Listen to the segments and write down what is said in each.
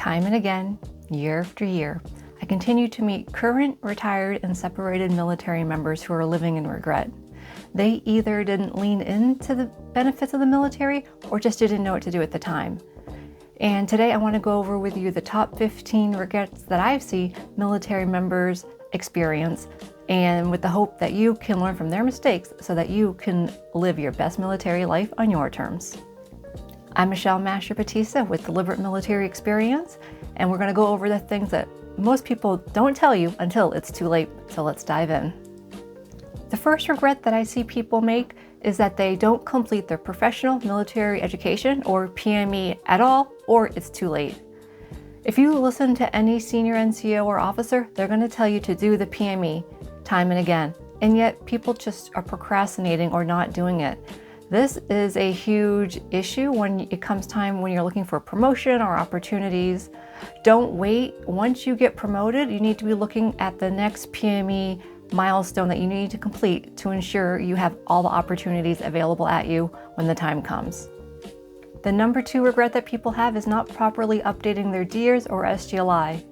Time and again, year after year, I continue to meet current, retired, and separated military members who are living in regret. They either didn't lean into the benefits of the military or just didn't know what to do at the time. And today I want to go over with you the top 15 regrets that I've seen military members experience, and with the hope that you can learn from their mistakes so that you can live your best military life on your terms. I'm Michelle Masher-Batista with Deliberate Military Experience, and we're going to go over the things that most people don't tell you until it's too late, so let's dive in. The first regret that I see people make is that they don't complete their professional military education or PME at all, or it's too late. If you listen to any senior NCO or officer, they're going to tell you to do the PME time and again, and yet people just are procrastinating or not doing it. This is a huge issue when it comes time when you're looking for promotion or opportunities. Don't wait. Once you get promoted, you need to be looking at the next PME milestone that you need to complete to ensure you have all the opportunities available at you when the time comes. The number 2 regret that people have is not properly updating their DEERS or SGLI.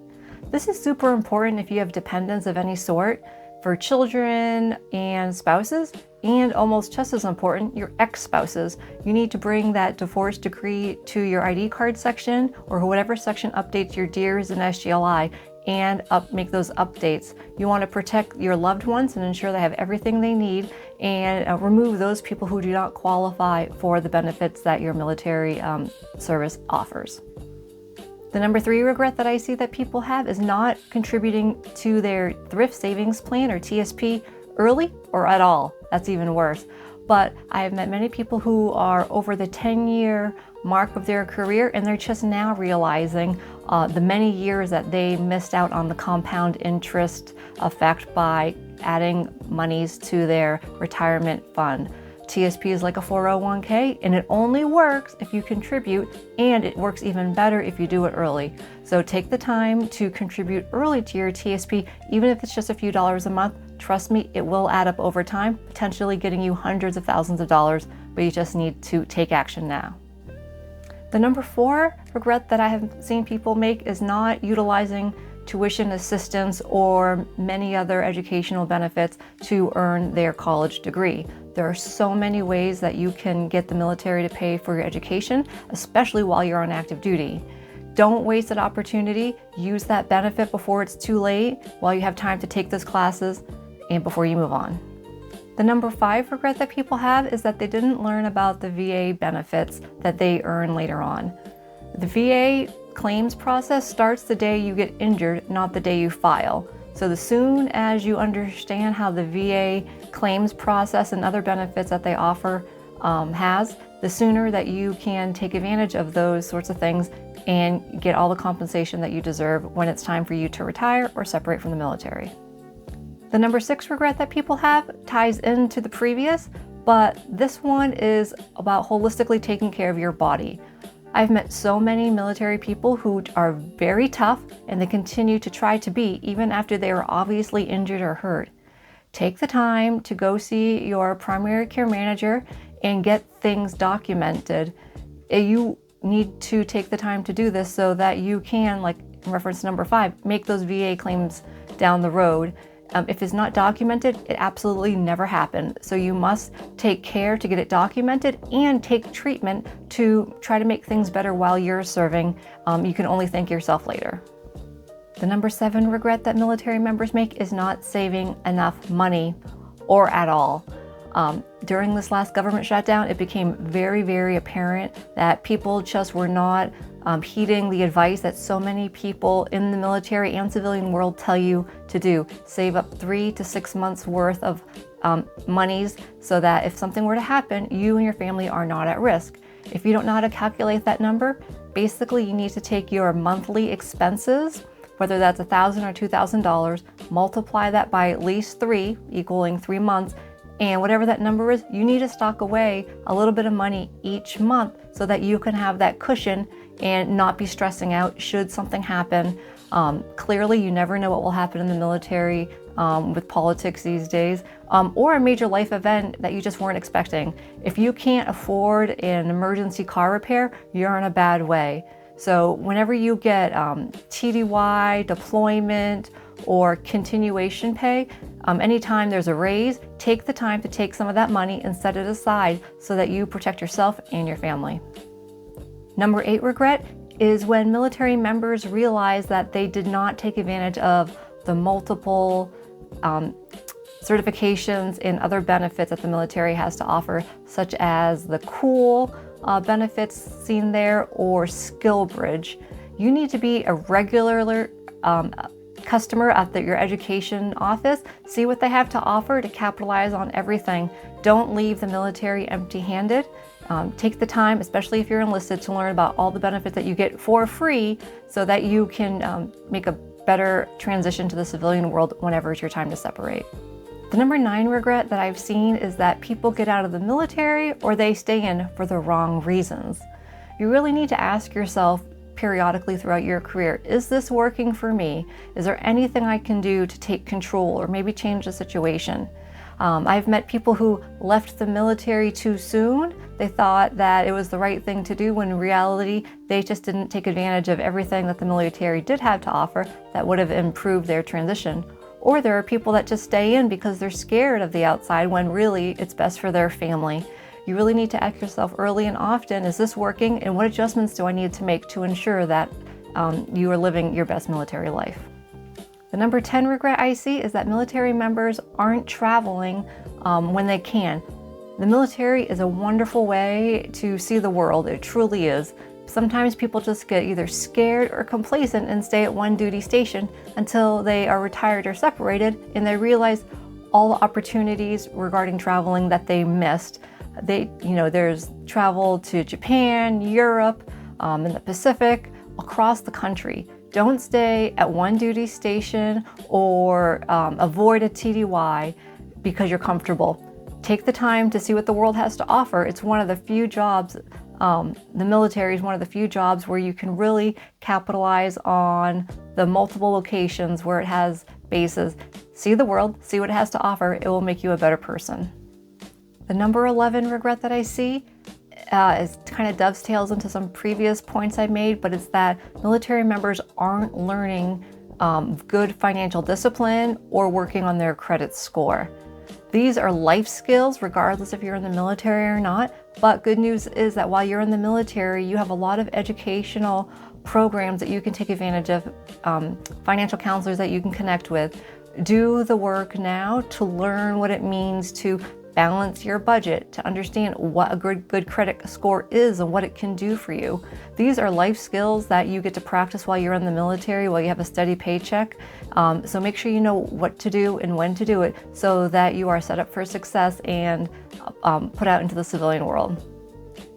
This is super important if you have dependents of any sort, for children and spouses, and almost just as important, your ex-spouses. You need to bring that divorce decree to your ID card section or whatever section updates your DEERS and SGLI and make those updates. You want to protect your loved ones and ensure they have everything they need, and remove those people who do not qualify for the benefits that your military service offers. The number 3 regret that I see that people have is not contributing to their thrift savings plan or TSP early or at all. That's even worse. But I have met many people who are over the 10-year mark of their career, and they're just now realizing the many years that they missed out on the compound interest effect by adding monies to their retirement fund. TSP is like a 401k, and it only works if you contribute, and it works even better if you do it early. So take the time to contribute early to your TSP, even if it's just a few dollars a month. Trust me, it will add up over time, potentially getting you hundreds of thousands of dollars, but you just need to take action now. The number 4 regret that I have seen people make is not utilizing tuition assistance or many other educational benefits to earn their college degree. There are so many ways that you can get the military to pay for your education, especially while you're on active duty. Don't waste that opportunity. Use that benefit before it's too late, while you have time to take those classes and before you move on. The number 5 regret that people have is that they didn't learn about the VA benefits that they earn later on. The VA claims process starts the day you get injured, not the day you file. So the soon as you understand how the VA claims process and other benefits that they offer the sooner that you can take advantage of those sorts of things and get all the compensation that you deserve when it's time for you to retire or separate from the military. The number 6 regret that people have ties into the previous, but this one is about holistically taking care of your body. I've met so many military people who are very tough, and they continue to try to be even after they are obviously injured or hurt. Take the time to go see your primary care manager and get things documented. You need to take the time to do this so that you can, like in reference to number 5, make those VA claims down the road. If it's not documented, it absolutely never happened. So you must take care to get it documented and take treatment to try to make things better while you're serving. You can only thank yourself later. The number 7 regret that military members make is not saving enough money or at all. During this last government shutdown, it became very, very apparent that people just were not heeding the advice that so many people in the military and civilian world tell you to do. Save up 3 to 6 months worth of monies so that if something were to happen, you and your family are not at risk. If you don't know how to calculate that number, basically you need to take your monthly expenses, whether that's $1,000 or $2,000, multiply that by at least 3, equaling 3 months, and whatever that number is, you need to stock away a little bit of money each month so that you can have that cushion and not be stressing out should something happen. Clearly, you never know what will happen in the military with politics these days, or a major life event that you just weren't expecting. If you can't afford an emergency car repair, you're in a bad way. So whenever you get TDY, deployment, or continuation pay, anytime there's a raise, take the time to take some of that money and set it aside so that you protect yourself and your family. Number 8 regret is when military members realize that they did not take advantage of the multiple certifications and other benefits that the military has to offer, such as the cool benefits seen there or skill bridge. You need to be a regular customer at your education office. See what they have to offer to capitalize on everything. Don't leave the military empty-handed. Take the time, especially if you're enlisted, to learn about all the benefits that you get for free so that you can make a better transition to the civilian world whenever it's your time to separate. The number 9 regret that I've seen is that people get out of the military or they stay in for the wrong reasons. You really need to ask yourself periodically throughout your career, is this working for me? Is there anything I can do to take control or maybe change the situation? I've met people who left the military too soon. They thought that it was the right thing to do when in reality they just didn't take advantage of everything that the military did have to offer that would have improved their transition. Or there are people that just stay in because they're scared of the outside when really it's best for their family. You really need to ask yourself early and often, is this working, and what adjustments do I need to make to ensure that you are living your best military life? The number 10 regret I see is that military members aren't traveling when they can. The military is a wonderful way to see the world. It truly is. Sometimes people just get either scared or complacent and stay at one duty station until they are retired or separated and they realize all the opportunities regarding traveling that they missed. There's travel to Japan, Europe, in the Pacific, across the country. Don't stay at one duty station or avoid a TDY because you're comfortable. Take the time to see what the world has to offer. It's one of the few jobs, the military is one of the few jobs where you can really capitalize on the multiple locations where it has bases. See the world, see what it has to offer. It will make you a better person. The number 11 regret that I see is kind of dovetails into some previous points I made, but it's that military members aren't learning good financial discipline or working on their credit score. These are life skills regardless if you're in the military or not, but good news is that while you're in the military, you have a lot of educational programs that you can take advantage of, financial counselors that you can connect with. Do the work now to learn what it means to balance your budget, to understand what a good credit score is and what it can do for you. These are life skills that you get to practice while you're in the military, while you have a steady paycheck. So make sure you know what to do and when to do it so that you are set up for success and put out into the civilian world.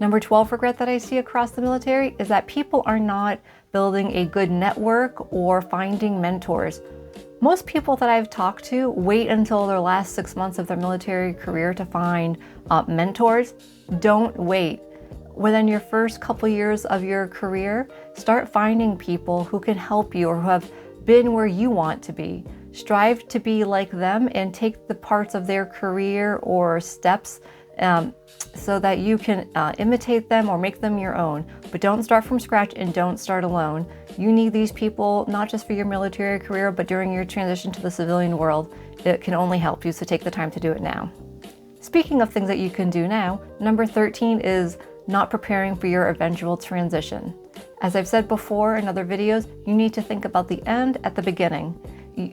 Number 12 regret that I see across the military is that people are not building a good network or finding mentors. Most people that I've talked to wait until their last 6 months of their military career to find mentors. Don't wait. Within your first couple years of your career, start finding people who can help you or who have been where you want to be. Strive to be like them and take the parts of their career or steps so that you can imitate them or make them your own. But don't start from scratch and don't start alone. You need these people not just for your military career, but during your transition to the civilian world. It can only help you, so take the time to do it now. Speaking of things that you can do now, number 13 is not preparing for your eventual transition. As I've said before in other videos, you need to think about the end at the beginning.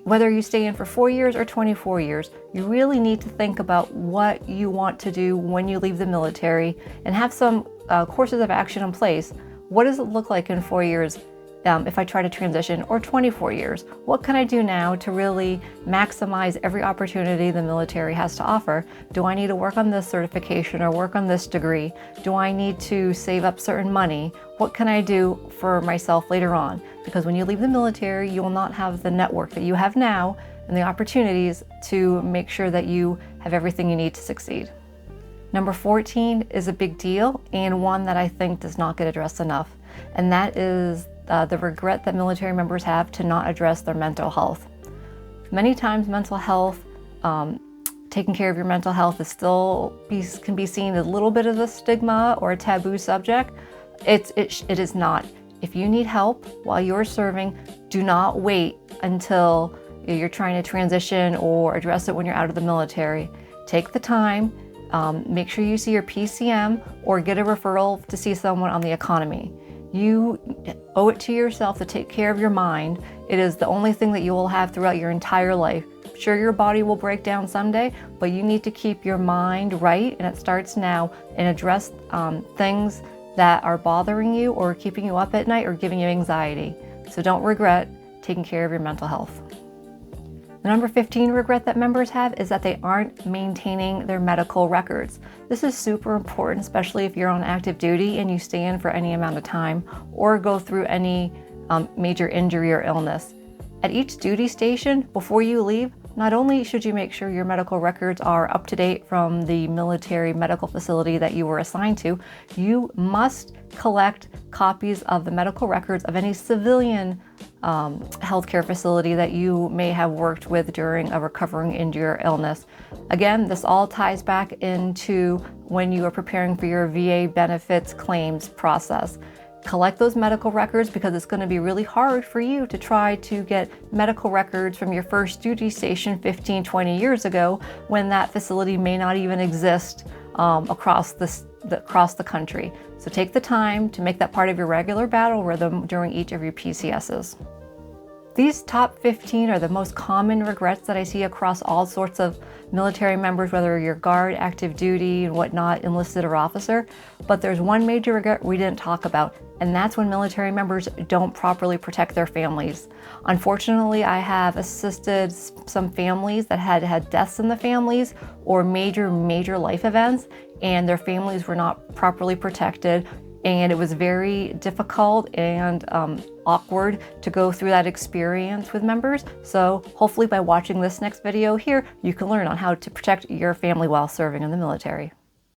Whether you stay in for 4 years or 24 years, you really need to think about what you want to do when you leave the military and have some courses of action in place. What does it look like in 4 years if I try to transition, or 24 years? What can I do now to really maximize every opportunity the military has to offer? Do I need to work on this certification or work on this degree? Do I need to save up certain money? What can I do for myself later on? Because when you leave the military, you will not have the network that you have now and the opportunities to make sure that you have everything you need to succeed. Number 14 is a big deal and one that I think does not get addressed enough, and that is the regret that military members have to not address their mental health. Many times mental health, taking care of your mental health can be seen as a little bit of a stigma or a taboo subject. It is not. If you need help while you're serving, do not wait until you're trying to transition or address it when you're out of the military. Take the time, make sure you see your PCM or get a referral to see someone on the economy. You owe it to yourself to take care of your mind. It is the only thing that you will have throughout your entire life. Sure, your body will break down someday, but you need to keep your mind right, and it starts now, and address things that are bothering you or keeping you up at night or giving you anxiety. So don't regret taking care of your mental health. The number 15 regret that members have is that they aren't maintaining their medical records. This is super important, especially if you're on active duty and you stay in for any amount of time or go through any major injury or illness. At each duty station, before you leave, not only should you make sure your medical records are up to date from the military medical facility that you were assigned to, you must collect copies of the medical records of any civilian healthcare facility that you may have worked with during a recovering injury or illness. Again, this all ties back into when you are preparing for your VA benefits claims process. Collect those medical records because it's going to be really hard for you to try to get medical records from your first duty station 15, 20 years ago when that facility may not even exist across the country. So take the time to make that part of your regular battle rhythm during each of your PCSs. These top 15 are the most common regrets that I see across all sorts of military members, whether you're guard, active duty, and whatnot, enlisted or officer. But there's one major regret we didn't talk about, and that's when military members don't properly protect their families. Unfortunately, I have assisted some families that had deaths in the families or major life events, and their families were not properly protected. And it was very difficult and awkward to go through that experience with members. So hopefully by watching this next video here, you can learn on how to protect your family while serving in the military.